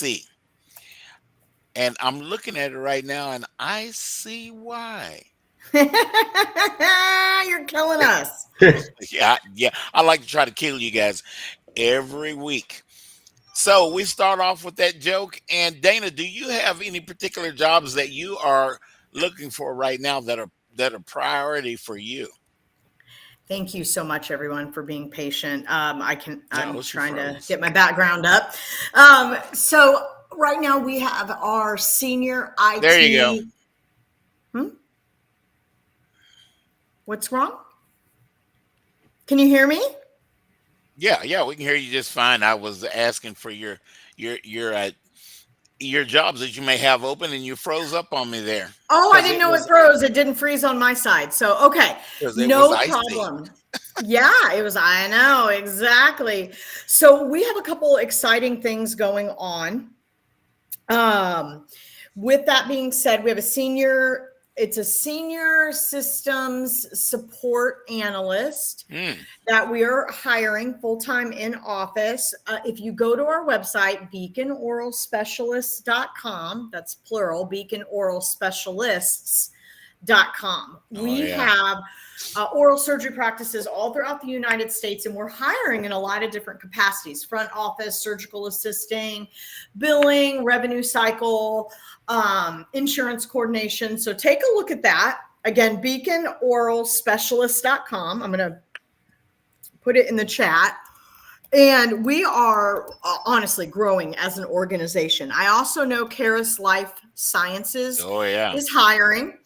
IC. And I'm looking at it right now, and I see why. You're killing us. Yeah, yeah. I like to try to kill you guys every week. So we start off with that joke. And Dana, do you have any particular jobs that you are looking for right now that are priority for you? Thank you so much, everyone, for being patient. No, I'm she trying to froze. get my background up. So right now we have our senior There you go. IT. Hmm? What's wrong? Can you hear me? Yeah, yeah, we can hear you just fine. I was asking for your your uh, your jobs that you may have open, and you froze up on me there Oh, I because didn't it know it was froze. It didn't freeze on my side. So, okay, because it was no icy. problem. Yeah, it was. I know exactly. So, we have a couple exciting things going on. Um, with that being said, we have it's a senior systems support analyst Mm. that we are hiring full time in office. If you go to our website, beaconoralspecialists.com, that's plural, beaconoralspecialists.com. Oh We yeah. have oral surgery practices all throughout the United States, and we're hiring in a lot of different capacities: front office, surgical assisting, billing, revenue cycle, insurance coordination. So take a look at that. Again, beaconoralspecialists.com. I'm going to put it in the chat. And we are honestly growing as an organization. I also know Caris Life Sciences Oh yeah. is hiring.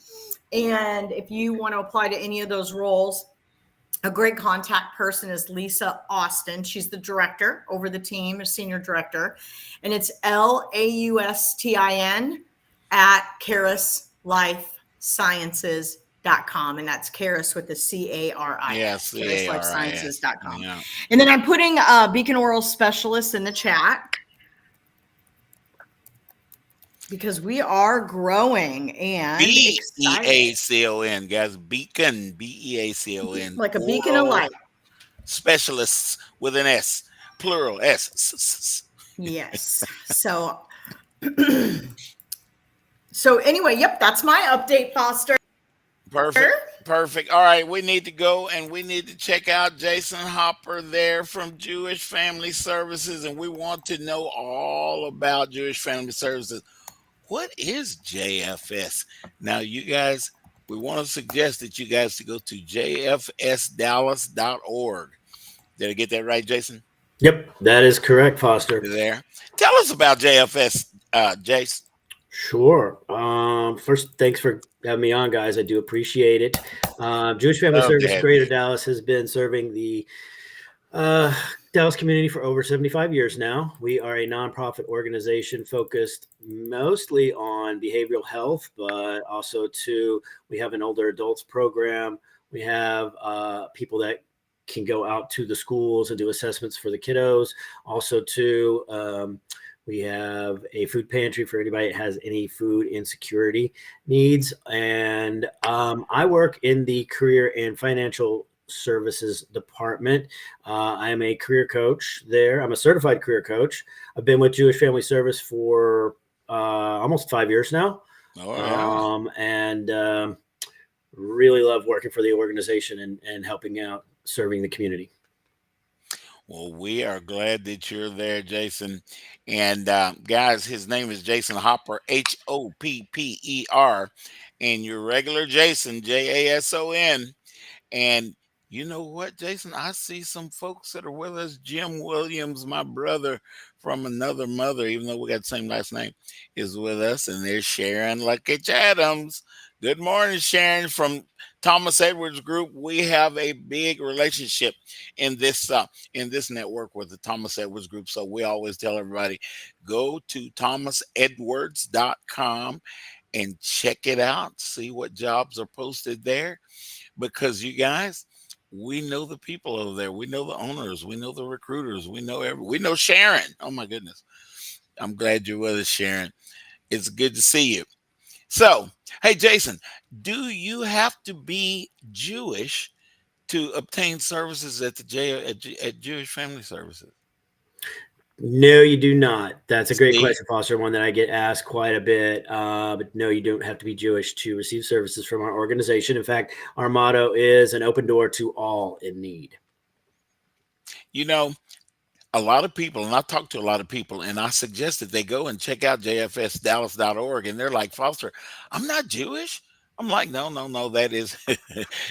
And if you want to apply to any of those roles, a great contact person is Lisa Austin. She's the director over the team, a senior director. And it's LAUSTIN at Caris Life Sciences.com. And that's Caris with the Yeah, CARIS, CARIS. CarisLifeSciences.com. Yeah. And then I'm putting Beacon Oral Specialist in the chat because we are growing and excited, BEACON, guys. Beacon, BEACON. like a beacon of Oral light. specialists with an S, plural S. Yes. So anyway, yep, that's my update, Foster. Perfect. Perfect. All right, we need to go and we need to check out Jason Hopper there from Jewish Family Services, and we want to know all about Jewish Family Services. What is JFS? Now, you guys, we want to suggest that you guys to go to jfsdallas.org. Did I get that right, Jason? Yep, that is correct, Foster. You there? Tell us about JFS, Jace. Sure. First, thanks for having me on, guys. I do appreciate it. Jewish Family Love to Service have you. Greater Dallas has been serving the uh, Dallas community for over 75 years now. We are a nonprofit organization focused mostly on behavioral health, but also we have an older adults program. We have people that can go out to the schools and do assessments for the kiddos. Also, we have a food pantry for anybody that has any food insecurity needs. And I work in the career and financial services department. I am a career coach there. I'm a certified career coach. I've been with Jewish Family Service for almost 5 years now. Oh, yeah. And really love working for the organization and helping out serving the community. Well, we are glad that you're there, Jason. And guys, his name is Jason Hopper, Hopper. And your regular Jason, Jason. And you know what, Jason? I see some folks that are with us. Jim Williams, my brother from another mother, even though we got the same last name, is with us. And there's Sharon Luckich Adams. Good morning, Sharon from Thomas Edwards Group. We have a big relationship in this network with the Thomas Edwards Group. So we always tell everybody, go to thomasedwards.com and check it out. See what jobs are posted there, because you guys, we know the people over there. We know the owners. We know the recruiters. We know Sharon. Oh my goodness. I'm glad you're with us, Sharon. It's good to see you. So, hey Jason, do you have to be Jewish to obtain services at at Jewish Family Services? No, you do not. That's a great See, question, Foster. One that I get asked quite a bit. But no, you don't have to be Jewish to receive services from our organization. In fact, our motto is an open door to all in need. you know, a lot of people, and I talk to a lot of people, and I suggest that they go and check out jfsdallas.org, and they're like, Foster, I'm not Jewish. I'm like, no, no, no, that is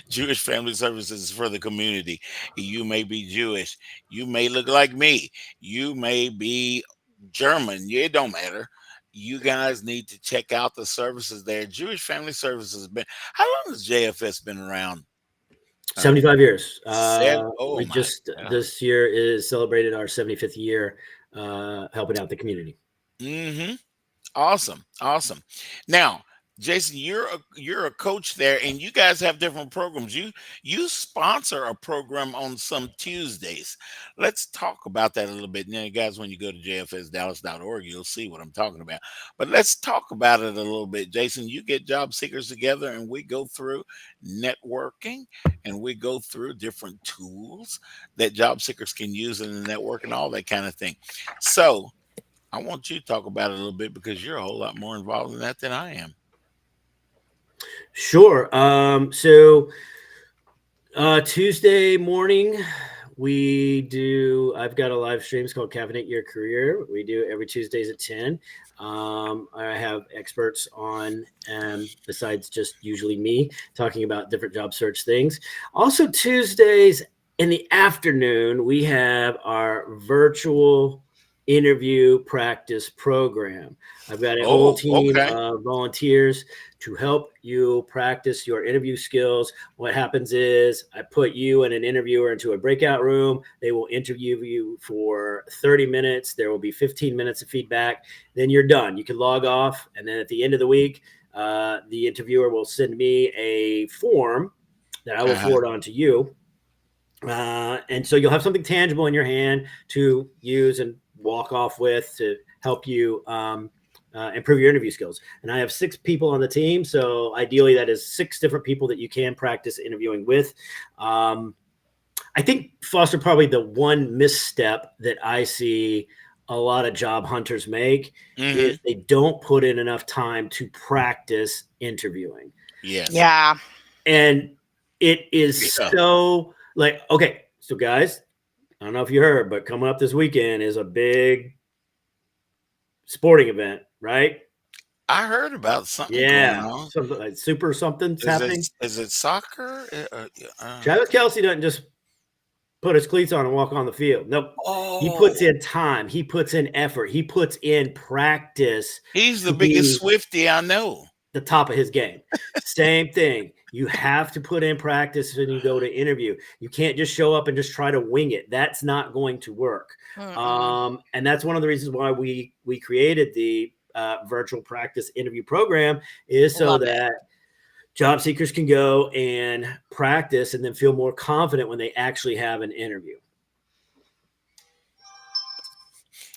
Jewish Family Services for the community. You may be Jewish. You may look like me. You may be German. It don't matter. You guys need to check out the services there. Jewish Family Services has been, how long has JFS been around? Uh, 75 years. oh We my just God. this year is celebrated our 75th year helping out the community. Hmm. Awesome, awesome. Now, Jason, you're a coach there, and you guys have different programs. You sponsor a program on some Tuesdays. Let's talk about that a little bit. Now, you guys, when you go to jfsdallas.org, you'll see what I'm talking about. But let's talk about it a little bit. Jason, you get job seekers together, and we go through networking, and we go through different tools that job seekers can use in the network and all that kind of thing. So I want you to talk about it a little bit because you're a whole lot more involved in that than I am. Sure. Tuesday morning, I've got a live stream. It's called Cabinet Your Career. We do every Tuesdays at 10. I have experts on, besides just usually me, talking about different job search things. Also, Tuesdays in the afternoon, we have our virtual interview practice program. I've got a whole Oh, team okay. of volunteers to help you practice your interview skills. What happens is I put you and an interviewer into a breakout room. They will interview you for 30 minutes. There will be 15 minutes of feedback. Then you're done. You can log off. And then at the end of the week, the interviewer will send me a form that I will Uh-huh. forward on to you. And so you'll have something tangible in your hand to use and walk off with to help you improve your interview skills. And I have 6 people on the team. So ideally, that is 6 different people that you can practice interviewing with. I think, Foster, probably the one misstep that I see a lot of job hunters make Mm-hmm. is they don't put in enough time to practice interviewing. Yes. Yeah. And it is Yeah. so like, okay, so guys, I don't know if you heard, but coming up this weekend is a big sporting event, right? I heard about something going Yeah, on. something like super something's Is it happening. is it soccer? Yeah, Travis Kelsey doesn't just put his cleats on and walk on the field. Nope. He puts oh, in time. He puts in effort. He puts in practice he's the to biggest be Swifty I know. the top of his game. Same thing. You have to put in practice when you go to interview. You can't just show up and just try to wing it. That's not going to work. Mm-mm. And that's one of the reasons why we created the virtual practice interview program is so Love it. that job seekers can go and practice and then feel more confident when they actually have an interview.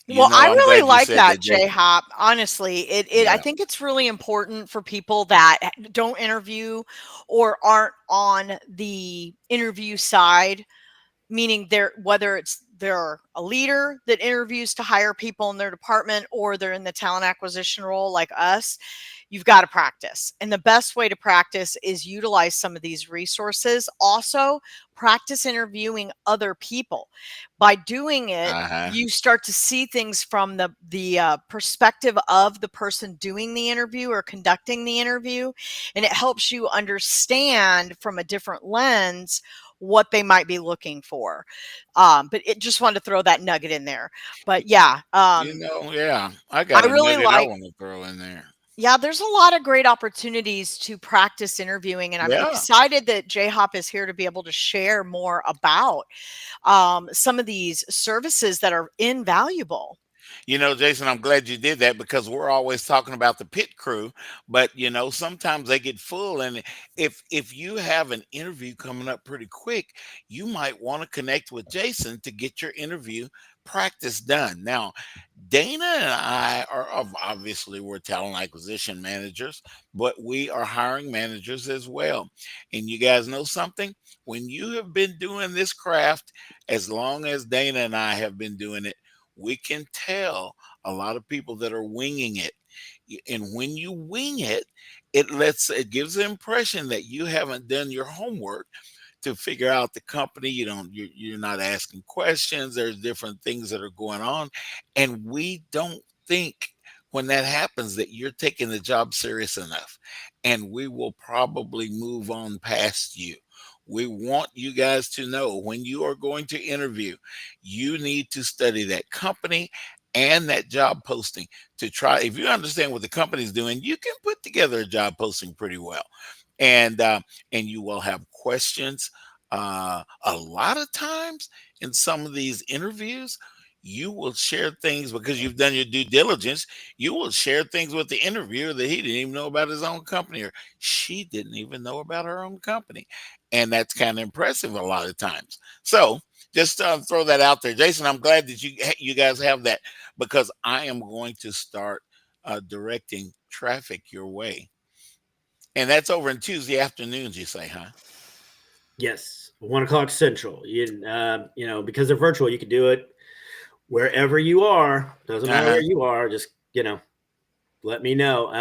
You Well, know, I I'm really glad you like said that, that, J Jason. Hop. Honestly, it I Yeah. think it's really important for people that don't interview or aren't on the interview side, meaning they're whether it's they're a leader that interviews to hire people in their department or they're in the talent acquisition role like us. You've got to practice. And the best way to practice is utilize some of these resources. Also, practice interviewing other people. By doing it, Uh-huh. you start to see things from the perspective of the person doing the interview or conducting the interview, and it helps you understand from a different lens what they might be looking for. But it just wanted to throw that nugget in there. But yeah, Yeah, I I got a really nugget I like want to throw in there. yeah, there's a lot of great opportunities to practice interviewing, and I'm Yeah. excited that J Hop is here to be able to share more about some of these services that are invaluable. Jason, I'm glad you did that because we're always talking about the pit crew, but sometimes they get full. And if you have an interview coming up pretty quick, you might want to connect with Jason to get your interview practice done. Now, Dana and I are obviously we're talent acquisition managers, but we are hiring managers as well. And you guys know something? When you have been doing this craft as long as Dana and I have been doing it, we can tell a lot of people that are winging it. And when you wing it, it gives the impression that you haven't done your homework to figure out the company. You're not asking questions. There's different things that are going on, and we don't think when that happens that you're taking the job serious enough, and we will probably move on past you. We want you guys to know when you are going to interview, you need to study that company and that job posting to try. If you understand what the company's doing, you can put together a job posting pretty well, and you will have questions. A lot of times in some of these interviews, you will share things because you've done your due diligence. You will share things with the interviewer that he didn't even know about his own company, or she didn't even know about her own company. And that's kind of impressive a lot of times. So just throw that out there. Jason, I'm glad that you guys have that, because I am going to start directing traffic your way. And that's over in Tuesday afternoons, you say, huh? Yes, 1 o'clock Central. Because they're virtual, you can do it wherever you are. Doesn't matter Uh-huh. where you are. Just let me know.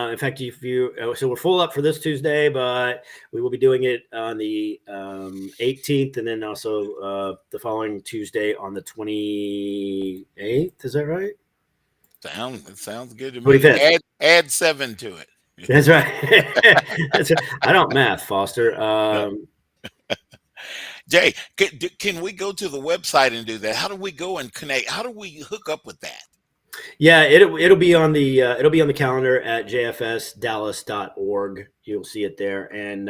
In fact, if you so we're full up for this Tuesday, but we will be doing it on the 18th, and then also the following Tuesday on the 28th. Is that right? It sounds good to me. 25th. Add seven to it. That's right. That's right. I don't math, Foster. Jay, can we go to the website and do that? How do we go and connect? How do we hook up with that? Yeah, it'll be on the calendar at jfsdallas.org. You'll see it there, and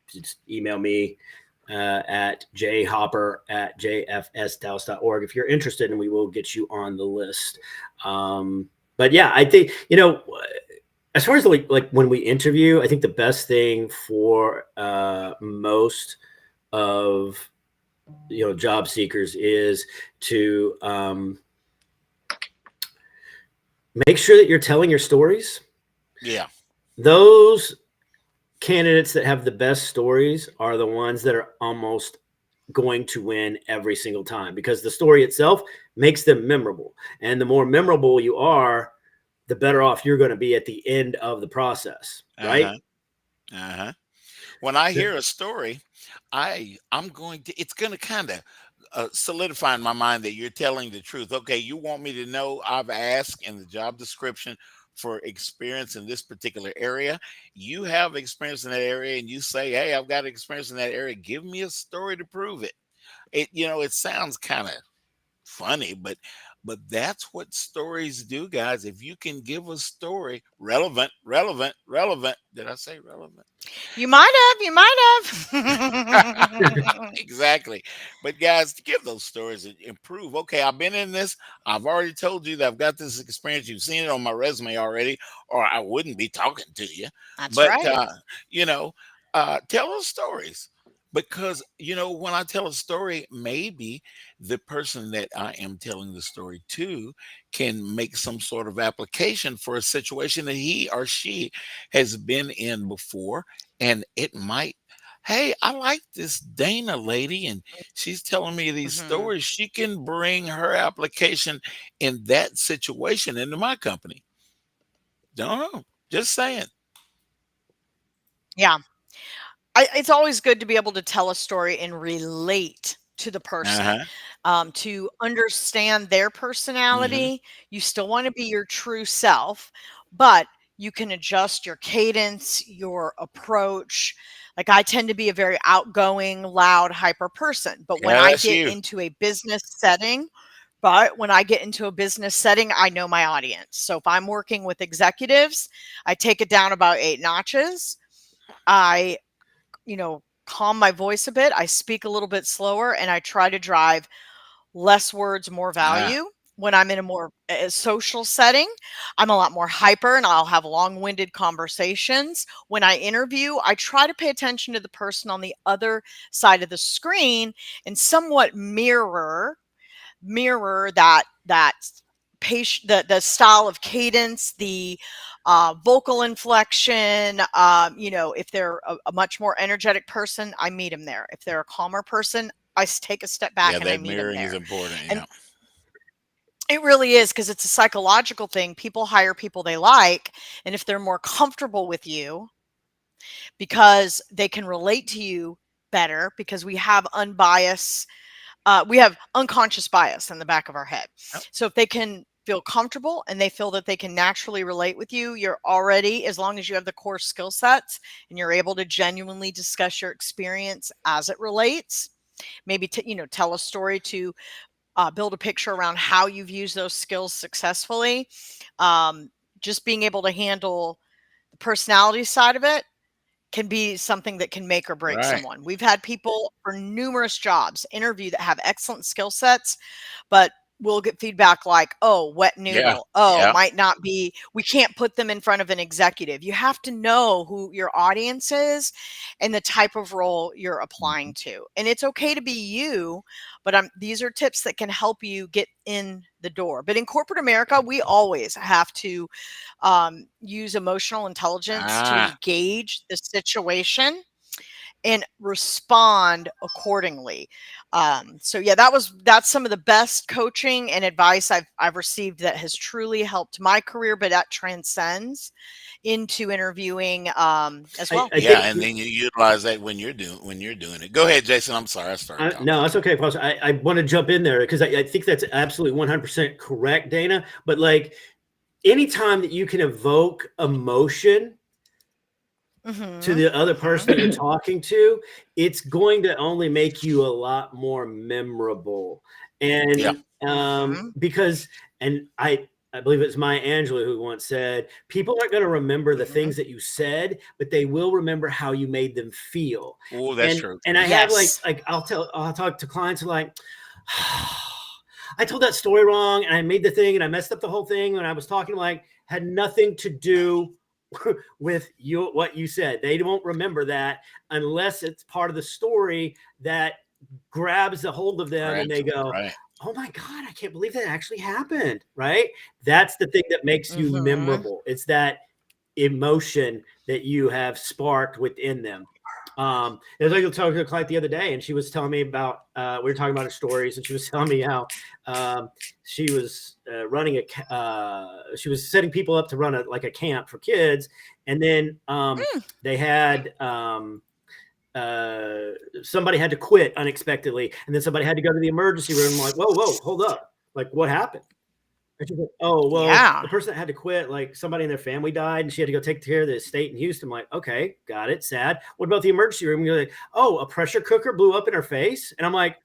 just email me at jhopper@jfsdallas.org if you're interested, and we will get you on the list. But yeah, I think as far as like when we interview, I think the best thing for most of job seekers is to make sure that you're telling your stories. Yeah. Those candidates that have the best stories are the ones that are almost going to win every single time, because the story itself makes them memorable. And the more memorable you are, the better off you're going to be at the end of the process, right? Uh-huh. Uh-huh. When I hear a story, it's going to kind of solidify in my mind that you're telling the truth. Okay, you want me to know I've asked in the job description for experience in this particular area. You have experience in that area, and you say, "Hey, I've got experience in that area. Give me a story to prove it." It sounds kind of funny, but that's what stories do, guys. If you can give a story relevant, relevant, relevant. Did I say relevant? You might have. Exactly. But guys, to give those stories and improve. Okay, I've been in this. I've already told you that I've got this experience. You've seen it on my resume already, or I wouldn't be talking to you. That's But right. you know, tell those stories. Because when I tell a story, maybe the person that I am telling the story to can make some sort of application for a situation that he or she has been in before, and it might, hey, I like this Dana lady, and she's telling me these Hmm. stories. She can bring her application in that situation into my company. Don't know. Just saying. Yeah. It's always good to be able to tell a story and relate to the person, Uh-huh. to understand their Hmm. personality. You still want to be your true self, but you can adjust your cadence, your approach. Like I tend to be a very outgoing, loud, hyper person, but when Yeah, I that's get you. into a business setting, I know my audience. So if I'm working with executives, I take it down about 8 notches. I calm my voice a bit. I speak a little bit slower and I try to drive less words, more Ah, value. When I'm in a more social setting, I'm a lot more hyper and I'll have long winded conversations. When I interview, I try to pay attention to the person on the other side of the screen and somewhat mirror that patient the style of cadence, the vocal inflection. If they're a much more energetic person, I meet them there. If they're a calmer person, take a step back yeah, and I that meet them mirroring is there. important. And Yeah. It really is, because it's a psychological thing. People hire people they like, and if they're more comfortable with you because they can relate to you better, because we have unconscious bias in the back of our head. Yep. So if they can feel comfortable and they feel that they can naturally relate with you, you're already, as long as you have the core skill sets and you're able to genuinely discuss your experience as it relates, maybe tell a story to build a picture around how you've used those skills successfully. Just being able to handle the personality side of it can be something that can make or break Right. someone. We've had people for numerous jobs interview that have excellent skill sets, but we'll get feedback like, oh, wet Yeah. noodle. Oh, Yeah. might not be, we can't put them in front of an executive. You have to know who your audience is and the type of role you're applying to. And it's okay to be you, but these are tips that can help you get in the door. But in corporate America, we always have to use emotional intelligence to Ah. gauge the situation and respond accordingly. So yeah, that's some of the best coaching and advice I've received that has truly helped my career, but that transcends into interviewing as well. I Yeah, think and then you utilize that when you're doing it. Go ahead, Jason. I'm sorry, I started no, talking. that's okay, Pastor. I want to jump in there because I think that's absolutely 100% correct, Dana. But like anytime that you can evoke emotion to the other person that you're talking to, it's going to only make you a lot more memorable. Yeah. And because, and I believe it's Maya Angelou who once said, people aren't going to remember the things that you said, but they will remember how you made them feel. Oh, that's true. And I have Yes. like I'll talk to clients who are like, I told that story wrong and I made the thing and I messed up the whole thing. And I was talking like had nothing to do with what you said. They won't remember that unless it's part of the story that grabs a hold of them and they go, Right. oh my God, I can't believe that actually happened. Right. That's the thing that makes you memorable. It's that emotion that you have sparked within them. As I was talking to a client the other day, and she was telling me about, we were talking about her stories, and she was telling me how she was running she was setting people up to run a camp for kids, and then they had somebody had to quit unexpectedly, and then somebody had to go to the emergency room. I'm like, whoa, hold up, like what happened? And she's like, oh, well, Yeah. the person that had to quit, like somebody in their family died and she had to go take care of the estate in Houston. I'm like, okay, got it. Sad. What about the emergency room? And you're like, oh, a pressure cooker blew up in her face. And I'm like,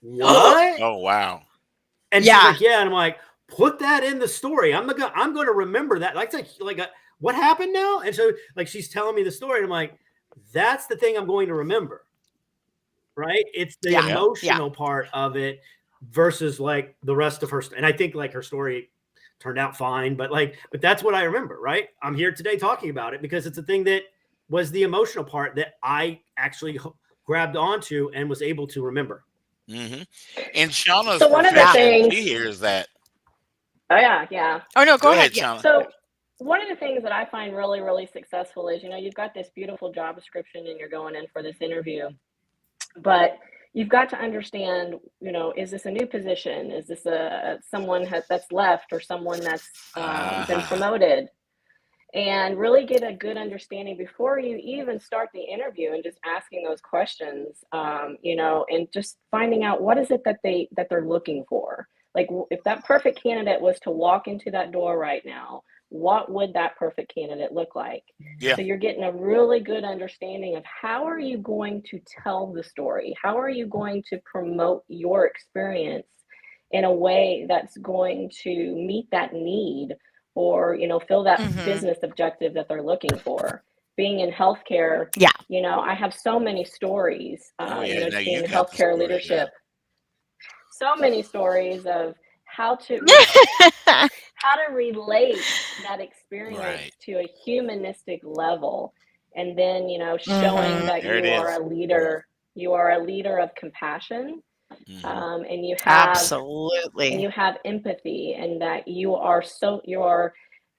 what? Oh, wow. And she's Yeah. like, yeah. And I'm like, put that in the story. I'm going to remember that. What happened now? And so like, she's telling me the story. And I'm like, that's the thing I'm going to remember. Right. It's the Yeah. emotional part of it versus like the rest of her. And I think like her story turned out fine, but that's what I remember. Right. I'm here today talking about it because it's a thing that was the emotional part that I actually grabbed onto and was able to remember. Mm-hmm. In Shauna's So one of the profession, things, she hears that. oh yeah. Oh no, go Go ahead. ahead, Yeah. Shauna. So one of the things that I find really, really successful is, you've got this beautiful job description and you're going in for this interview, but you've got to understand, is this a new position? Is this someone that's left or someone that's been promoted? And really get a good understanding before you even start the interview and just asking those questions, and just finding out what is it that they're looking for. Like if that perfect candidate was to walk into that door right now, what would that perfect candidate look like? Yeah. So you're getting a really good understanding of how are you going to tell the story? How are you going to promote your experience in a way that's going to meet that need or, fill that business objective that they're looking for? Being in healthcare, Yeah. I have so many stories, Oh yeah. Now being you in got the healthcare story. Yeah. leadership, so many stories of how to relate that experience Right. to a humanistic level, and then showing that There it you are is. a leader. You are a leader of compassion, Mm-hmm. and you Absolutely. have empathy, and that you are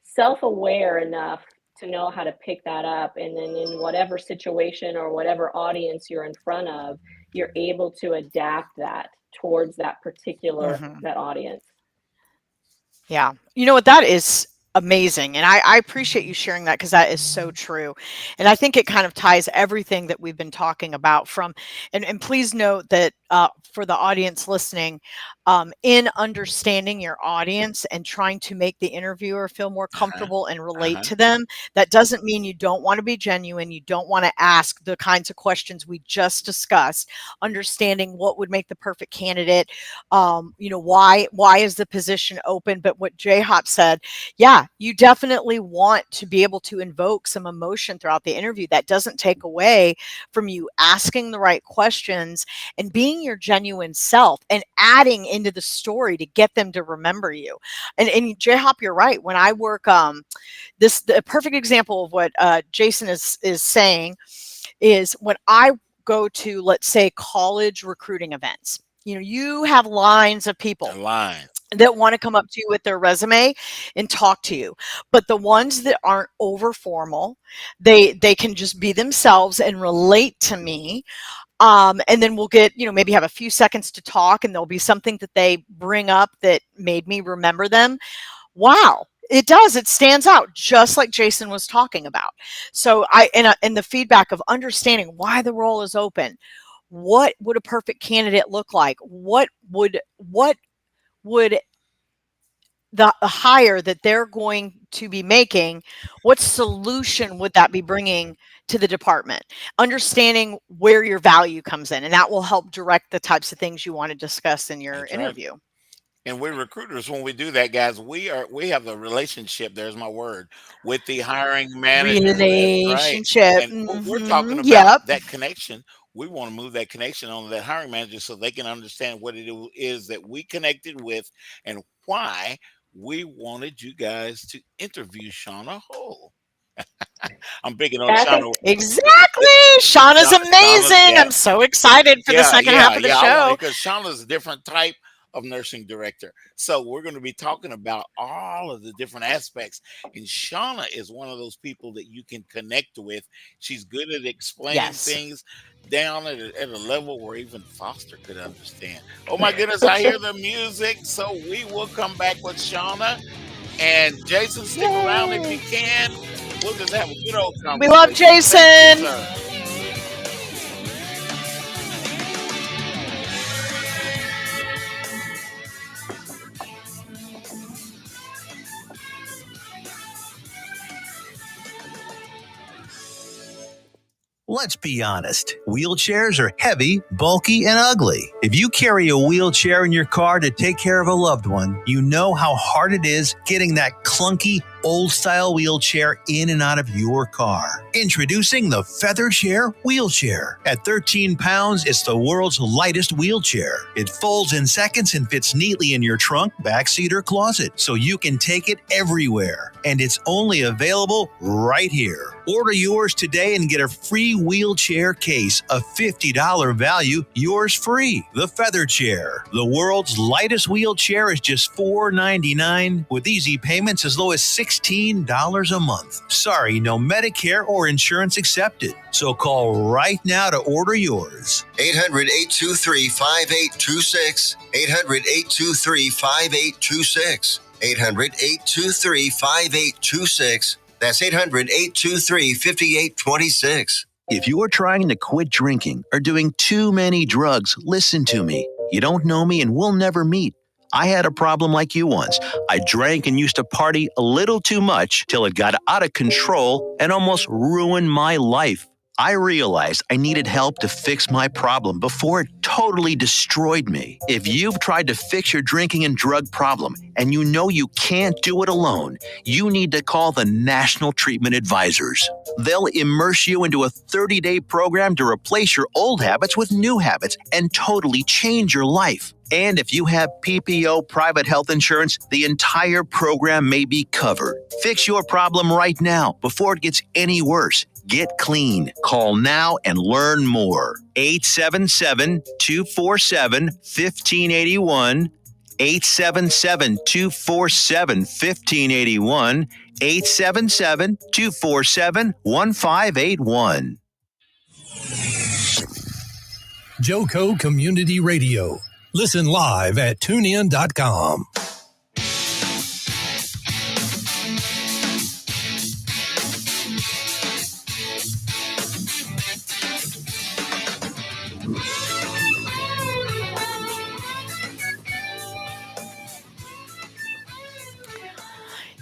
self-aware enough to know how to pick that up, and then in whatever situation or whatever audience you're in front of, you're able to adapt that towards that particular that audience. Yeah. You know what? That is amazing. And I appreciate you sharing that because that is so true. And I think it kind of ties everything that we've been talking about and please note that for the audience listening, in understanding your audience and trying to make the interviewer feel more Uh-huh. comfortable and relate Uh-huh. to them, that doesn't mean you don't want to be genuine. You don't want to ask the kinds of questions we just discussed, understanding what would make the perfect candidate, why is the position open. But what J-Hop said, yeah, you definitely want to be able to invoke some emotion throughout the interview. That doesn't take away from you asking the right questions and being your genuine self and adding into the story to get them to remember you. And J-Hop, you're right. When I work, the perfect example of what Jason is saying is when I go to, let's say, college recruiting events. You have lines of The people line. that want to come up to you with their resume and talk to you. But the ones that aren't over formal, they can just be themselves and relate to me. And then we'll get, maybe have a few seconds to talk, and there'll be something that they bring up that made me remember them. Wow. It does. It stands out, just like Jason was talking about. So and the feedback of understanding why the role is open. What would a perfect candidate look like? What would the hire that they're going to be making, what solution would that be bringing to the department? Understanding where your value comes in, and that will help direct the types of things you want to discuss in your That's right. interview. And we recruiters, when we do that, guys, we have a relationship. There's my word, with the hiring manager. That's right. Relationship. And we're talking about Yep. that connection. We want to move that connection on to that hiring manager so they can understand what it is that we connected with and why we wanted you guys to interview Shauna Hull. I'm picking on I think Shauna. Exactly. Shauna's Shauna's, amazing. yeah, I'm so excited for the second half of the yeah. I want show. it because Shauna's a different type of nursing director. So we're going to be talking about all of the different aspects. And Shauna is one of those people that you can connect with. She's good at explaining Yes. things down at a level where even Foster could understand. Oh my goodness, I hear the music. So we will come back with Shauna. And Jason, stick around if you yay. can. We'll just have a good old We love conversation. Thank you, Jason. sir. Let's be honest. Wheelchairs are heavy, bulky, and ugly. If you carry a wheelchair in your car to take care of a loved one, you know how hard it is getting that clunky, old-style wheelchair in and out of your car. Introducing the Feather Chair Wheelchair. At 13 pounds, it's the world's lightest wheelchair. It folds in seconds and fits neatly in your trunk, backseat, or closet, so you can take it everywhere. And it's only available right here. Order yours today and get a free wheelchair case, a $50 value, yours free. The Feather Chair. The world's lightest wheelchair is just $4.99 with easy payments as low as $16 a month. Sorry, no Medicare or insurance accepted. So call right now to order yours. 800-823-5826. 800-823-5826. 800-823-5826. That's 800-823-5826. If you're trying to quit drinking or doing too many drugs, listen to me. You don't know me and we'll never meet. I had a problem like you once. I drank and used to party a little too much till it got out of control and almost ruined my life. I realized I needed help to fix my problem before it totally destroyed me. If you've tried to fix your drinking and drug problem and you know you can't do it alone, you need to call the National Treatment Advisors. They'll immerse you into a 30-day program to replace your old habits with new habits and totally change your life. And if you have PPO private health insurance, the entire program may be covered. Fix your problem right now before it gets any worse. Get clean. Call now and learn more. 877-247-1581. 877-247-1581. 877-247-1581. Joco Community Radio. Listen live at tunein.com.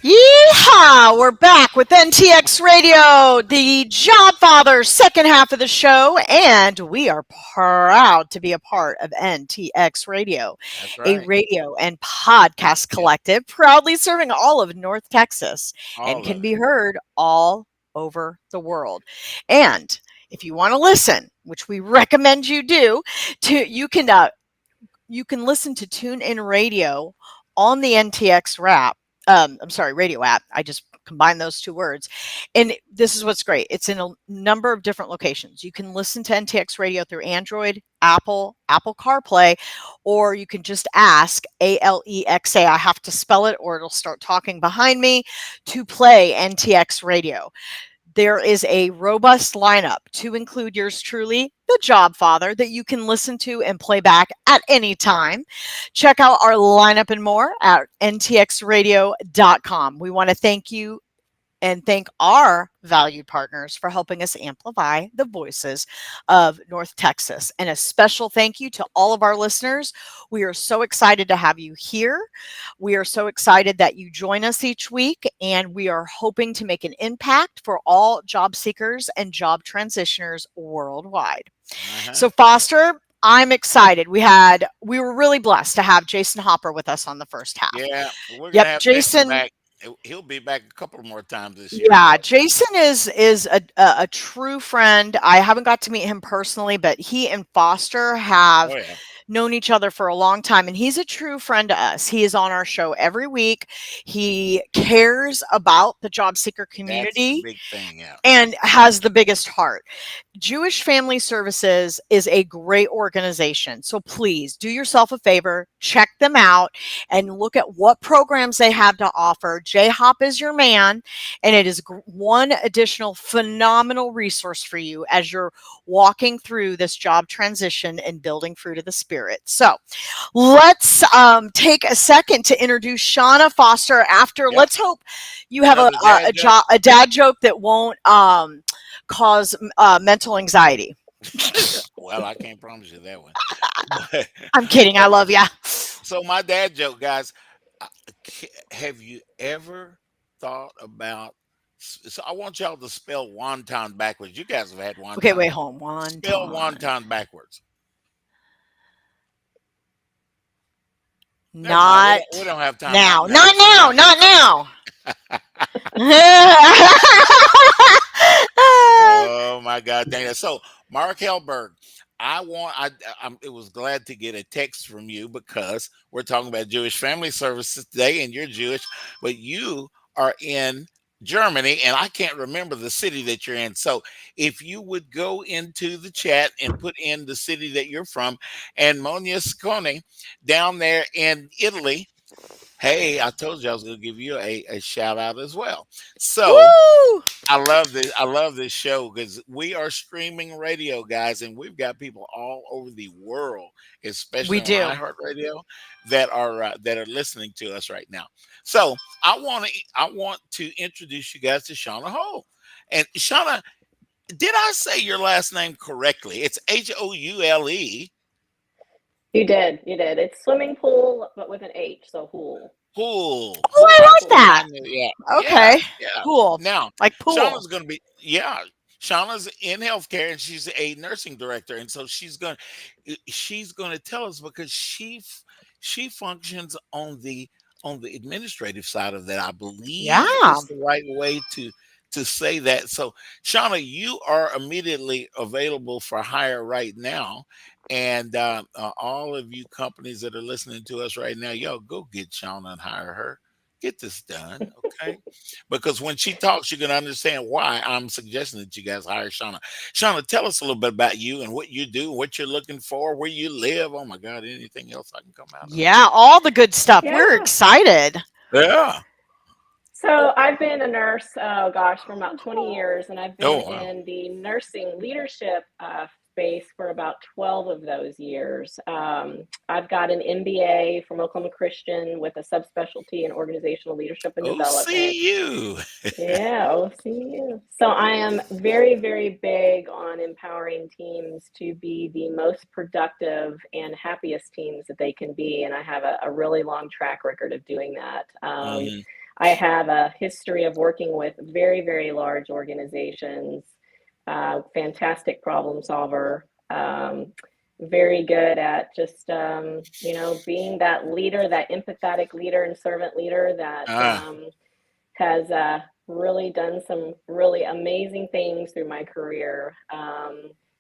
Yeehaw! We're back with NTX Radio, the Jobfather second half of the show, and we are proud to be a part of NTX Radio, That's a right. radio and podcast Yep. collective proudly serving all of North Texas and All can of be it. heard all over the world. And if you want to listen, which we recommend you do, you can listen to TuneIn Radio on the NTX rap. I'm sorry, radio app. I just combined those two words. And this is what's great. It's in a number of different locations. You can listen to NTX Radio through Android, Apple CarPlay, or you can just ask Alexa. I have to spell it or it'll start talking behind me to play NTX Radio. There is a robust lineup to include yours truly, the Jobfather, that you can listen to and play back at any time. Check out our lineup and more at ntxradio.com. We want to thank you and thank our valued partners for helping us amplify the voices of North Texas. And a special thank you to all of our listeners. We are so excited to have you here. We are so excited that you join us each week, and we are hoping to make an impact for all job seekers and job transitioners worldwide. Uh-huh. So, Foster, I'm excited. We were really blessed to have Jason Hopper with us on the first half. Yeah, we're gonna Yep, have Jason Jason. back. He'll be back a couple more times this year. Yeah, Jason is a true friend. I haven't got to meet him personally, but he and Foster Oh have yeah, known each other for a long time, and he's a true friend to us. He is on our show every week. He cares about the job seeker that's the community big thing. Yeah. and has the biggest heart. Jewish Family Services is a great organization. So please do yourself a favor, check them out, and look at what programs they have to offer. J-Hop is your man, and it is one additional phenomenal resource for you as you're walking through this job transition and building fruit of the Spirit. So let's take a second to introduce Shauna Foster. After, Yep. let's hope you have Another dad joke. a dad joke that won't cause mental anxiety. Well, I can't promise you that one. But, I'm kidding. I love ya. so my dad joke, guys. uh, Have you ever thought about? So I want y'all to spell wonton backwards. You guys have had Okay, wonton. wait, home. One Spell time. wonton backwards. Never mind. Not We don't have time right now. now. Not now. Not now. Oh my God, dang it. So Mark Helberg, it was glad to get a text from you because we're talking about Jewish Family Services today, and you're Jewish, but you are in Germany, and I can't remember the city that you're in. So if you would go into the chat and put in the city that you're from, and Monia Scone down there in Italy. Hey, I told you I was going to give you a shout out as well. So Woo! I love this show because we are streaming radio, guys, and we've got people all over the world, especially We on do. iHeartRadio, that are listening to us right now. So I want to introduce you guys to Shauna Hole. And Shauna, did I say your last name correctly? It's Houle. You did. You did. It's swimming pool, but with an H, so pool. Pool. Oh, I I like see. that. I knew. Yeah. Yeah. Okay. Yeah. Pool. Now, Like pool. Shauna's going to be, yeah. Shauna's in healthcare and she's a nursing director. And so she's going to tell us because she functions on the administrative side of that. I believe Yeah. is the right way to say that. So, Shauna, you are immediately available for hire right now. And all of you companies that are listening to us right now, yo, go get Shauna and hire her. Get this done, okay? Because when she talks, you're gonna understand why I'm suggesting that you guys hire Shauna. Shauna, tell us a little bit about you and what you do, what you're looking for, where you live. Oh my God, anything else I can come out of? Yeah, all the good stuff. We're Yeah. excited. Yeah. So I've been a nurse, oh gosh, for about 20 years, and I've been Oh wow. in the nursing leadership space for about 12 of those years. I've got an MBA from Oklahoma Christian with a subspecialty in organizational leadership and Oh, development. see you. Yeah, OCU. So I am very, very big on empowering teams to be the most productive and happiest teams that they can be. And I have a really long track record of doing that. Mhm. I have a history of working with very, very large organizations, fantastic problem solver, very good at just, being that leader, that empathetic leader and servant leader that Ah, has really done some really amazing things through my career.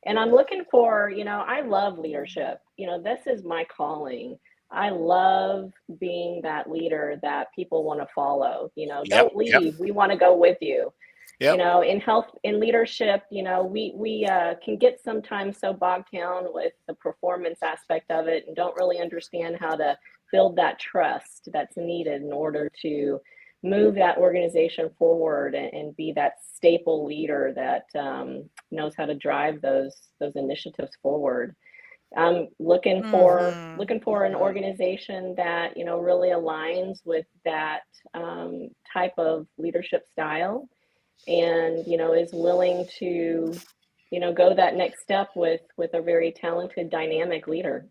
And I'm looking for, I love leadership. This is my calling. I love being that leader that people want to follow. yep, Don't yep, leave. We want to go with you. yep. In health, in leadership, we can get sometimes so bogged down with the performance aspect of it and don't really understand how to build that trust that's needed in order to move that organization forward and be that staple leader that knows how to drive those initiatives forward. I'm looking for an Mm-hmm. organization that really aligns with that type of leadership style, and is willing to go that next step with a very talented, dynamic leader.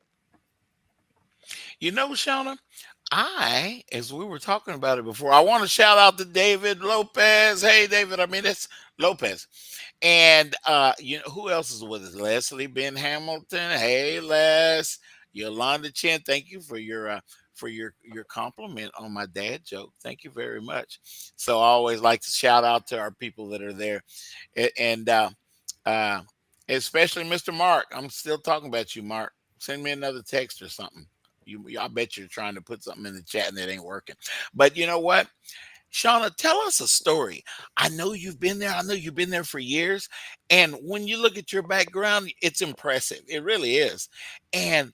Shauna, as we were talking about it before, I want to shout out to David Lopez. Hey, David, I mean, it's Lopez. And who else is with us? Leslie Ben Hamilton. Hey, Les. Yolanda Chen. Thank you for your compliment on my dad joke. Thank you very much. So I always like to shout out to our people that are there, and uh, especially Mr. Mark. I'm still talking about you, Mark. Send me another text or something. I bet you're trying to put something in the chat and it ain't working. But you know what? Shauna, tell us a story. I know you've been there. I know you've been there for years. And when you look at your background, it's impressive. It really is. And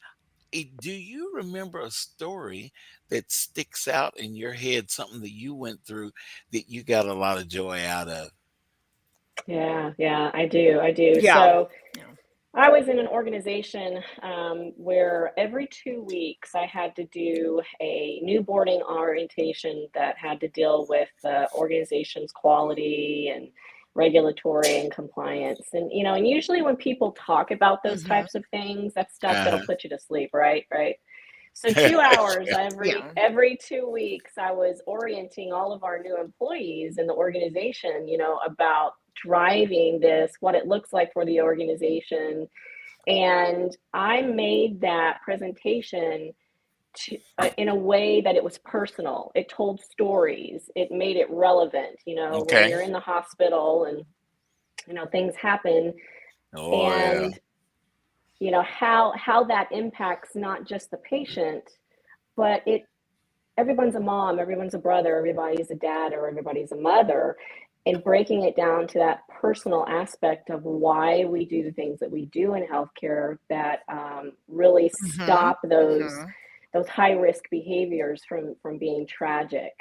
do you remember a story that sticks out in your head, something that you went through that you got a lot of joy out of? Yeah, yeah, I do. Yeah. So Yeah. I was in an organization where every 2 weeks I had to do a new boarding orientation that had to deal with the organization's quality and regulatory and compliance. And usually when people talk about those Mm-hmm. types of things, that's stuff that'll Uh-huh. put you to sleep, right? Right. So 2 hours every Yeah. every 2 weeks, I was orienting all of our new employees in the organization, about driving this, what it looks like for the organization, and I made that presentation in a way that it was personal. It told stories. It made it relevant. When Okay. you're in the hospital and things happen, Oh yeah. and how that impacts not just the patient, but everyone's a mom, everyone's a brother, everybody's a dad, or everybody's a mother, and breaking it down to that personal aspect of why we do the things that we do in healthcare that really Mm-hmm. stop those Mm-hmm. those high risk behaviors from being tragic.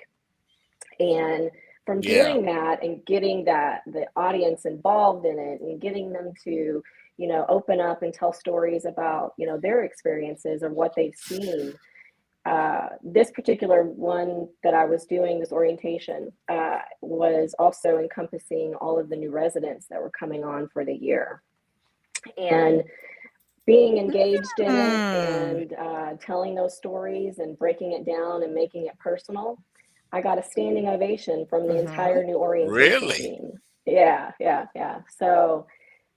And from Yeah. doing that and getting the audience involved in it and getting them to open up and tell stories about their experiences or what they've seen, this particular one that I was doing, this orientation, was also encompassing all of the new residents that were coming on for the year. And being engaged in it Mm. and telling those stories and breaking it down and making it personal, I got a standing ovation from the Mm-hmm. entire new orientation Really? team. Yeah, yeah, yeah. So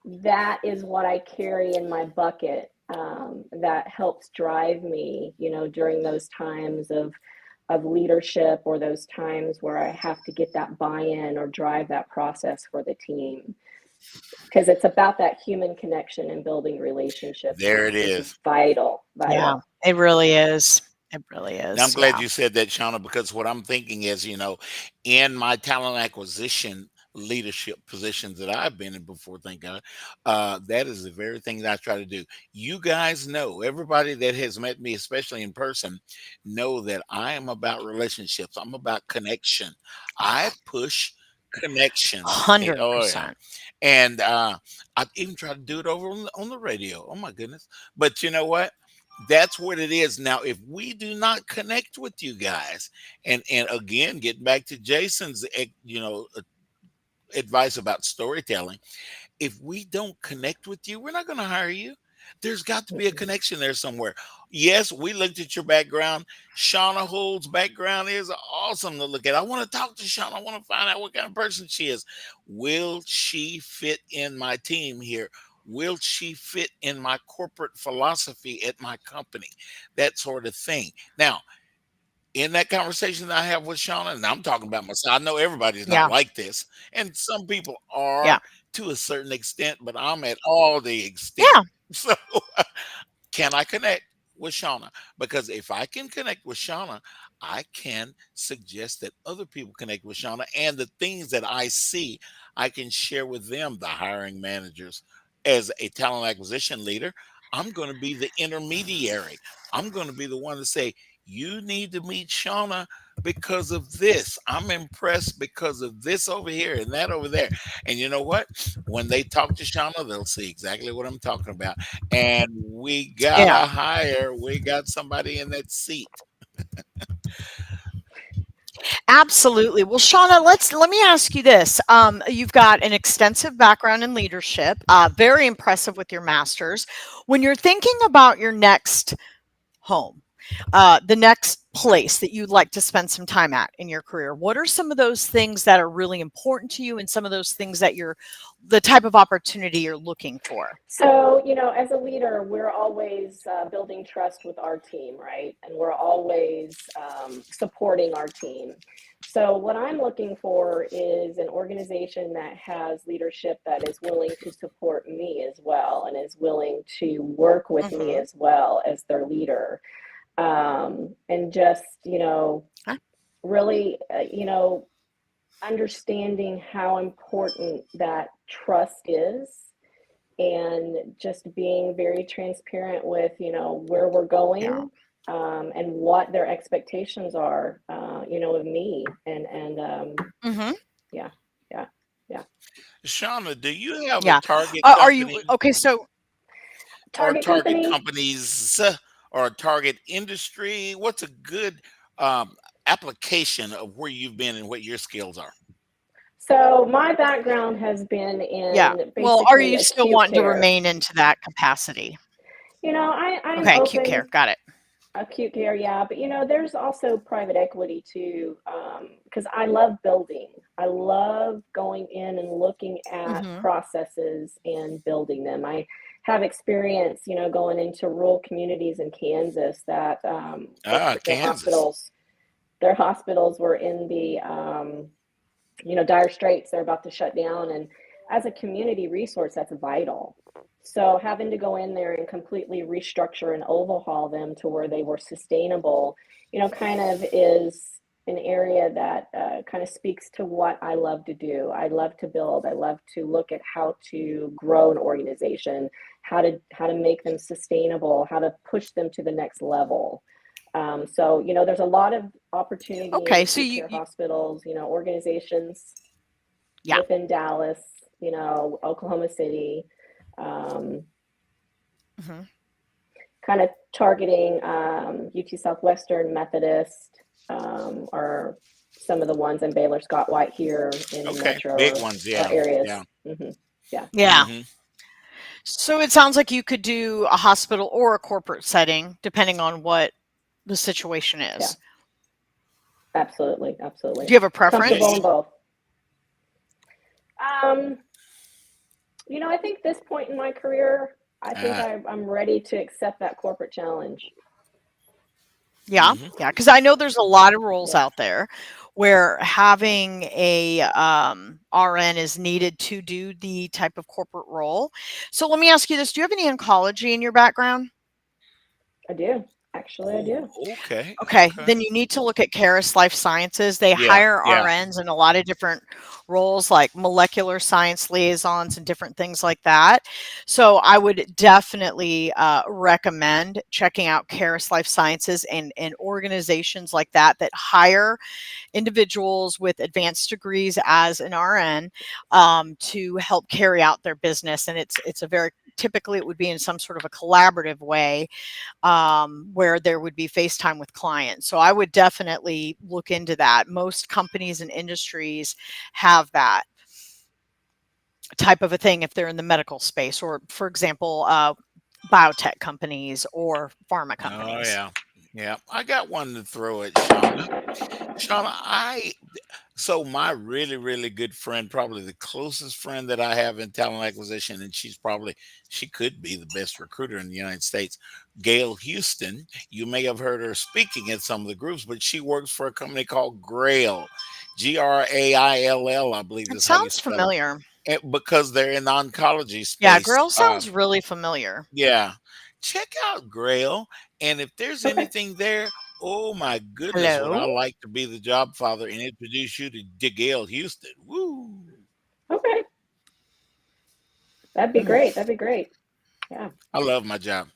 that is what I carry in my bucket, that helps drive me, during those times of leadership or those times where I have to get that buy-in or drive that process for the team. Because it's about that human connection and building relationships There it is is. vital, Yeah. vital. It really is. It really Now, I'm is. glad Yeah. you said that, Shauna, because what I'm thinking is, in my talent acquisition leadership positions that I've been in before, thank God, that is the very thing that I try to do. You guys know, everybody that has met me, especially in person, know that I am about relationships. I'm about connection. I push connections. Oh, yeah. 100%. And I even try to do it over on the radio. Oh, my goodness. But you know what? That's what it is. Now if we do not connect with you guys, and again getting back to Jason's advice about storytelling, if we don't connect with you, we're not going to hire you. There's got to be a connection there somewhere. Yes, we looked at your background. Shauna Hull's background is awesome to look at. I want to talk to Shauna. I want to find out what kind of person she is. Will she fit in my team here? Will she fit in my corporate philosophy at my company? That sort of thing. Now, in that conversation that I have with Shauna, and I'm talking about myself, I know everybody's not Yeah. like this, and some people are Yeah. to a certain extent, but I'm at all the extent. Yeah. So can I connect with Shauna? Because if I can connect with Shauna, I can suggest that other people connect with Shauna, and the things that I see, I can share with them, the hiring managers. As a talent acquisition leader, I'm going to be the intermediary. I'm going to be the one to say, you need to meet Shauna because of this. I'm impressed because of this over here and that over there. And you know what? When they talk to Shauna, they'll see exactly what I'm talking about. And we got Yeah. a hire. We got somebody in that seat. Absolutely. Well, Shauna, let me ask you this. You've got an extensive background in leadership, very impressive with your master's. When you're thinking about your next home, the next place that you'd like to spend some time at in your career, what are some of those things that are really important to you, and some of those things that you're the type of opportunity you're looking for? So, as a leader, we're always building trust with our team, right? And we're always supporting our team. So, what I'm looking for is an organization that has leadership that is willing to support me as well and is willing to work with me Mm-hmm. as well as their leader. And just, really, understanding how important that trust is, and just being very transparent with where we're Yeah. going, and what their expectations are, of me, and Mm-hmm. yeah, yeah, yeah. Shauna, do you have a Yeah. target Are you company okay? So or Target target company. companies or a target industry? What's a good um, application of where you've been and what your skills are? So my background has been yeah. in Well, are basically you still acute wanting to care. remain into that capacity? I'm Okay, acute care. open. Got it. Acute care, yeah, but there's also private equity too, because I love building. I love going in and looking at Mm-hmm. processes and building them. I have experience, going into rural communities in Kansas that Ah, Kansas. their hospitals were in the dire straits. They're about to shut down, and as a community resource, that's vital. So having to go in there and completely restructure and overhaul them to where they were sustainable, kind of is an area that kind of speaks to what I love to do. I love to build. I love to look at how to grow an organization, how to make them sustainable, how to push them to the next level. So there's a lot of opportunity in Okay, so acute care hospitals, organizations yeah. within Dallas, Oklahoma City, um, Mm-hmm. kind of targeting UT Southwestern, Methodist, or some of the ones in Baylor Scott White here in the Okay, metro big ones. or Yeah, areas. yeah. Yeah. Yeah. Hmm. So it sounds like you could do a hospital or a corporate setting, depending on what the situation Yeah. is. Absolutely. Do Absolutely. you have a Yeah, Comfortable preference? in both. Um, I think this point in my career, I think ah, I'm ready to accept that corporate challenge. Yeah, hmm yeah, because I know there's a lot of roles Yeah. out there where having a RN is needed to do the type of corporate role. So let me ask you this: do you have any oncology in your background? I do. Actually, I Oh, do. okay, Okay, okay. then you need to look at Caris Life Sciences. They Yeah, hire yeah. RNs in a lot of different roles, like molecular science liaisons and different things like that. So I would definitely recommend checking out Caris Life Sciences and organizations like that hire individuals with advanced degrees as an RN to help carry out their business. And it's a very typically it would be in some sort of a collaborative way where there would be FaceTime with clients. So I would definitely look into that. Most companies and industries have that type of a thing if they're in the medical space, or for example, biotech companies or pharma Oh companies. yeah. Yeah. I got one to throw at Shauna. Shauna, so my really, really good friend, probably the closest friend that I have in talent acquisition, and she could be the best recruiter in the United States. Gail Houston. You may have heard her speaking at some of the groups, but she works for a company called Grail, Graill, I believe It is how you sounds spell it. familiar. Because they're in the oncology Yeah, space. girl sounds really familiar. Yeah. Check out Grail. And if there's Okay. anything there, oh my goodness, would I Hello? like to be the job father and introduce you to Gail Houston. Woo. Okay. That'd be Mm. great. That'd be great. Yeah. I love my job.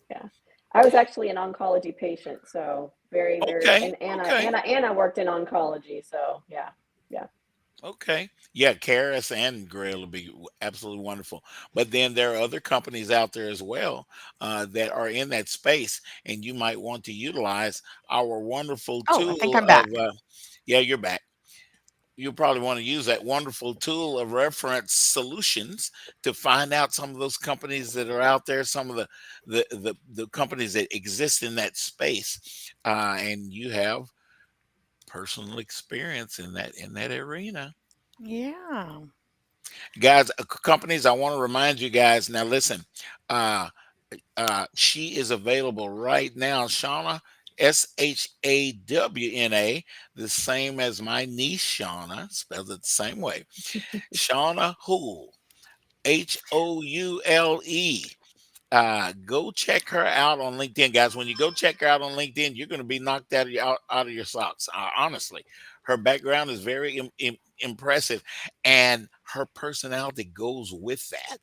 Yeah. I was actually an oncology patient, so very, very, Okay. and Okay. Anna worked in oncology, so yeah, yeah, Okay. Yeah, Karis and Grail will be absolutely wonderful. But then there are other companies out there as well that are in that space, and you might want to utilize our wonderful Oh, I think tool I'm of, back. yeah, you're back. You probably want to use that wonderful tool of reference solutions to find out some of those companies that are out there, some of the companies that exist in that space, and you have personal experience in that arena. Yeah. Guys, companies, I want to remind you guys now. Listen, uh, she is available right now, Shauna. Shawna, the same as my niece Shauna, spells it the same way. Shauna Houle, Houle. Go check her out on LinkedIn, guys. When you go check her out on LinkedIn, you're going to be knocked out of your socks. Honestly, her background is very impressive, and her personality goes with that.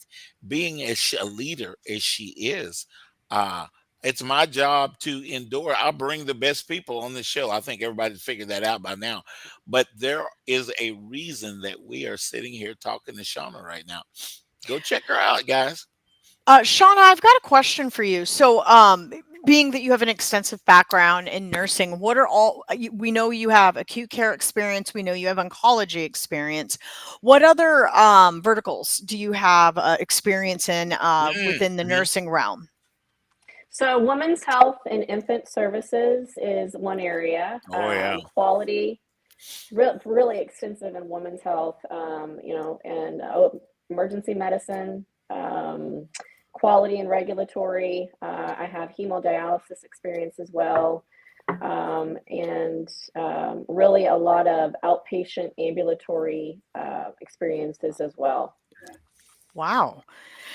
Being a leader as she is, uh, it's my job to endure. I'll bring the best people on the show. I think everybody's figured that out by now. But there is a reason that we are sitting here talking to Shauna right now. Go check her out, guys. Shauna, I've got a question for you. So, being that you have an extensive background in nursing, what are all, we know you have acute care experience, we know you have oncology experience. What other verticals do you have experience in within the Mhm. nursing realm? So, women's health and infant services is one area. Oh yeah. Quality, really extensive in women's health, and emergency medicine, quality and regulatory. I have hemodialysis experience as well, and really a lot of outpatient ambulatory experiences as well. Wow.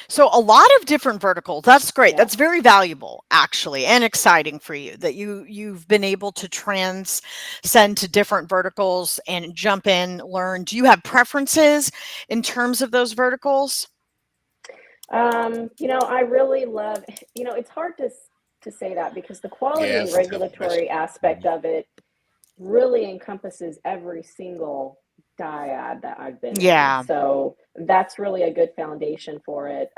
So a lot of different verticals. That's great. Yeah. That's very valuable actually and exciting for you that you've been able to transcend to different verticals and jump in, learn. Do you have preferences in terms of those verticals? I really love, it's hard to say that because the quality Yeah, and it's a tough regulatory question. aspect Mhm. of it really encompasses every single dyad that I've been in. Yeah, So that's really a good foundation for it.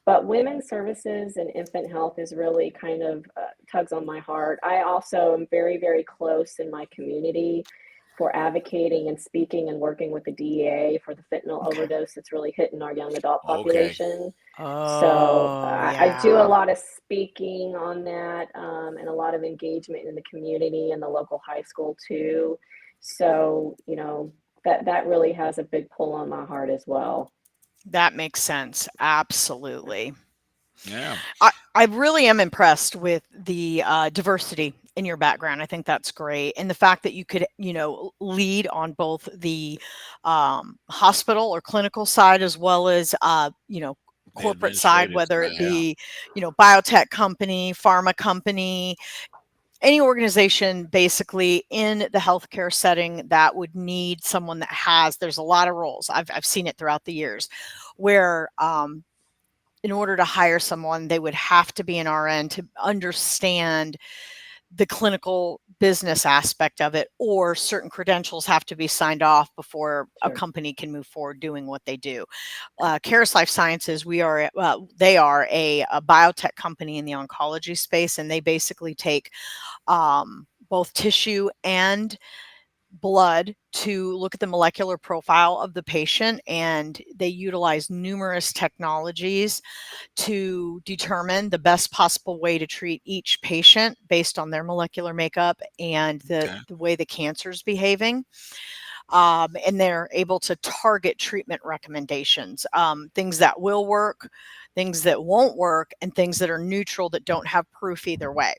But women's services and infant health is really kind of tugs on my heart. I also am very, very close in my community for advocating and speaking and working with the DEA for the fentanyl okay. overdose that's really hitting our young adult Okay. population. So Oh, I do a yeah. lot of speaking on that, and a lot of engagement in the community and the local high school too. So, that really has a big pull on my heart as well. That makes sense. Absolutely. Yeah. I really am impressed with the diversity in your background. I think that's great. And the fact that you could, lead on both the hospital or clinical side as well as, The corporate side, administrative whether side. it Yeah. be, biotech company, pharma company, any organization basically in the healthcare setting that would need someone that there's a lot of roles. I've seen it throughout the years where in order to hire someone, they would have to be an RN to understand the clinical business aspect of it, or certain credentials have to be signed off before a Sure. company can move forward doing what they do. Caris Life Sciences, they are a biotech company in the oncology space, and they basically take both tissue and blood to look at the molecular profile of the patient, and they utilize numerous technologies to determine the best possible way to treat each patient based on their molecular makeup and Okay. the way the cancer is behaving. And they're able to target treatment recommendations, things that will work, things that won't work, and things that are neutral that don't have proof either way.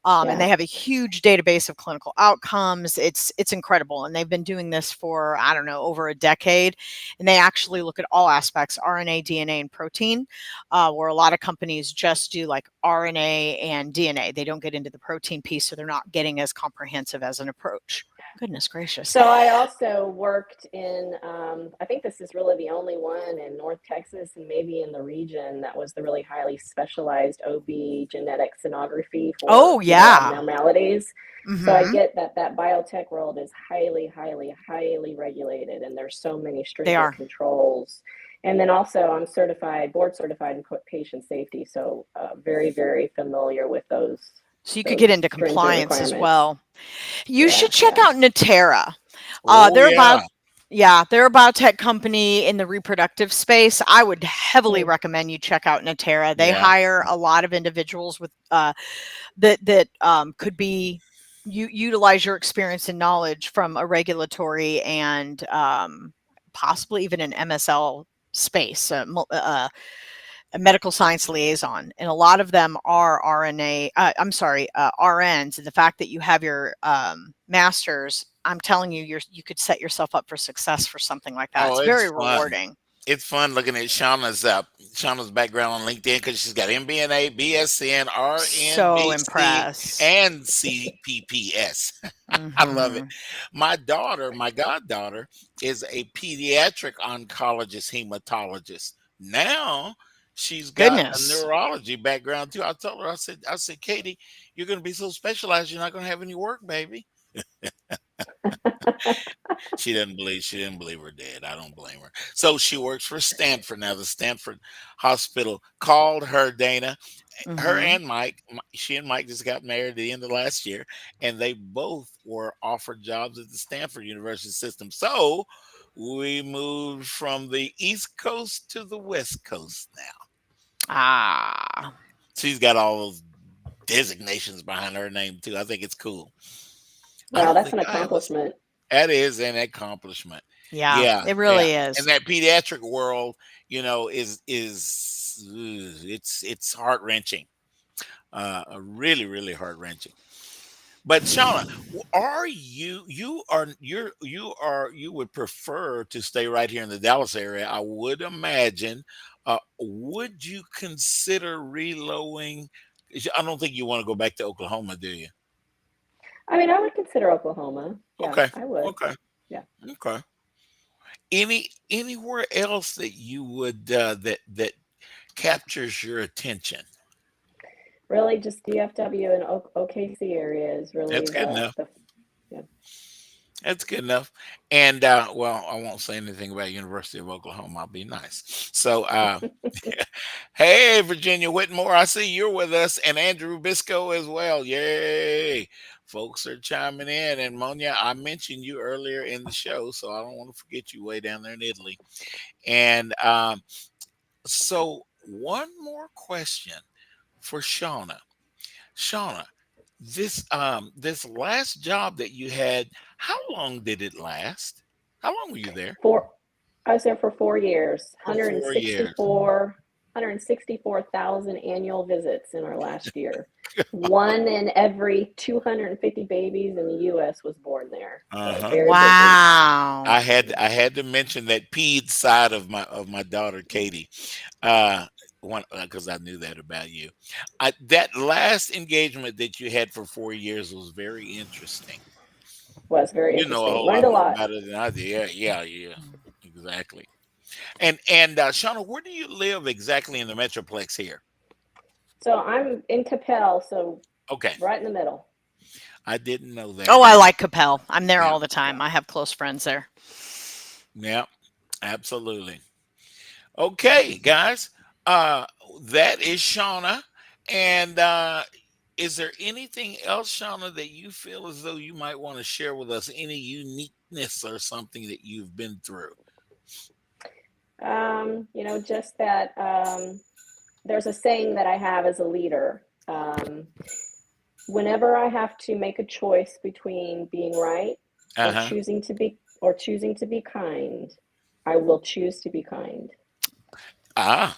And Yeah. they have a huge database of clinical outcomes. It's incredible, and they've been doing this for, I don't know, over a decade. And they actually look at all aspects: RNA, DNA, and protein. Where a lot of companies just do like RNA and DNA. They don't get into the protein piece, so they're not getting as comprehensive as an approach. Goodness gracious. So I also worked in, I think this is really the only one in North Texas and maybe in the region that was the really highly specialized OB genetic sonography for Oh fetal yeah. abnormalities. So I Mm-hmm. get that that biotech world is highly, highly, highly regulated, and there's so many They stringent are. controls. And then also I'm certified, board certified in patient safety, so very, very familiar with So you could get those into stringent compliance as requirements. well. You Yeah, should check yeah. out Natera. Oh They're about yeah. Yeah, they're a biotech company in the reproductive space. I would heavily Hmm. recommend you check out Natera. They Yeah. hire a lot of individuals with that could be you utilize your experience and knowledge from a regulatory and possibly even an MSL space, a medical science liaison, and a lot of them are RNA. I'm sorry, RNs. And the fact that you have your masters, I'm telling you, you could set yourself up for success for something like that. Oh, It's very it's fun. rewarding. It's fun looking at Shauna's background on LinkedIn because she's got MBNA, BSN, So RNBC, impressed. and CPPS. I love it. Hmm. My daughter, my goddaughter, is a pediatric oncologist hematologist. Now she's got a Goodness. neurology background too. I told her, I said, Katie, you're going to be so specialized, you're not going to have any work, baby. She didn't believe her dad. I don't blame her. So she works for Stanford now. The Stanford Hospital called her, Dana. Her Hmm. and Mike. She and Mike just got married at the end of last year, and they both were offered jobs at the Stanford University system. So we moved from the East Coast to the West Coast now. Ah, She's got all those designations behind her name too. I think it's cool. I Wow, don't that's think an I ever. accomplishment. That is an accomplishment. yeah, Yeah, it yeah. really And is. that pediatric world, is it's heart wrenching. Really, really heart wrenching. But Shauna, you would prefer to stay right here in the Dallas area, I would imagine. Would you consider reloading? I don't think you want to go back to Oklahoma, do you? I mean, I would consider Oklahoma. Yeah, Okay, I would. okay, Yeah. okay. Anywhere else that you would that captures your attention? Really, just DFW and OKC area is That's really good enough. the yeah. That's good enough. And well, I won't say anything about University of Oklahoma. I'll be nice. So, hey, Virginia Whitmore, I see you're with us, and Andrew Bisco as well. Yay! Folks are chiming in. And Monia, I mentioned you earlier in the show, so I don't want to forget you way down there in Italy. And so, one more question for Shauna. Shauna, this last job that you had, how long did it last? How long were you there? Four I was there for 4 years, For 4 years. 164,000 annual visits in our last year. One in every 250 babies in the US was born there. So Uh-huh. very busy. Wow. I had to mention that ped side of my daughter Katie. Uh one because I knew that about you. That last engagement that you had for 4 years was very interesting. Was very You know a interesting. whole lot Learned a more lot. about it than I did. Yeah, yeah, yeah. Exactly. And Shauna, where do you live exactly in the Metroplex here? So I'm in Capel, so Okay. right in the middle. I didn't know that. Oh, But I like Capel. I'm there yeah, all the time. I have close friends there. yeah, absolutely. Okay, guys. Uh that is Shauna. And Is there anything else, Shauna, that you feel as though you might want to share with us? Any uniqueness or something that you've been through? Just that there's a saying that I have as a leader. Whenever I have to make a choice between being right Uh or huh. choosing to be kind, I will choose to be kind. Ah,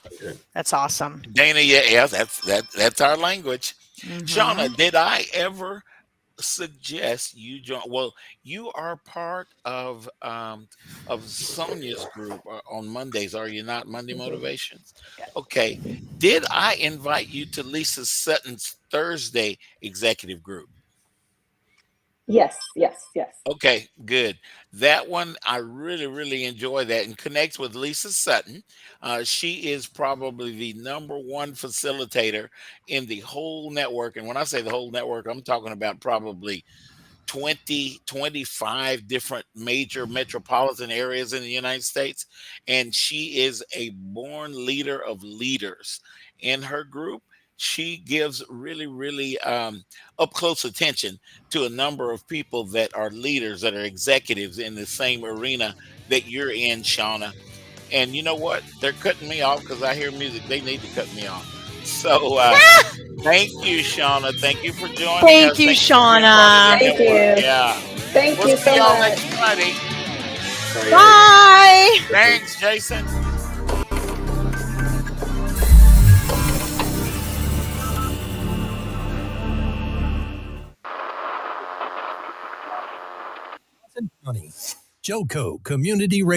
That's awesome. Dana, yeah, that's our language. Hmm. Shauna, did I ever suggest you join? Well, you are part of Sonia's group on Mondays, are you not? Monday Mhm. Motivations. Okay. Did I invite you to Lisa Sutton's Thursday executive group? Yes, yes, yes. Okay, good. That one, I really, really enjoy that and connects with Lisa Sutton. She is probably the number one facilitator in the whole network. And when I say the whole network, I'm talking about probably 20, 25 different major metropolitan areas in the United States. And she is a born leader of leaders. In her group, she gives really, really up close attention to a number of people that are leaders, that are executives in the same arena that you're in, Shauna. And you know what? They're cutting me off because I hear music. They need to cut me off. So, thank you, Shauna. Thank you for joining Thank us. you, Thank you for being part of the Shauna. Thank network. you. Yeah. Thank We'll you see so y'all much. next Friday. Sorry, guys. Bye. Thanks, Jason. Johnson County. Joco Community Radio.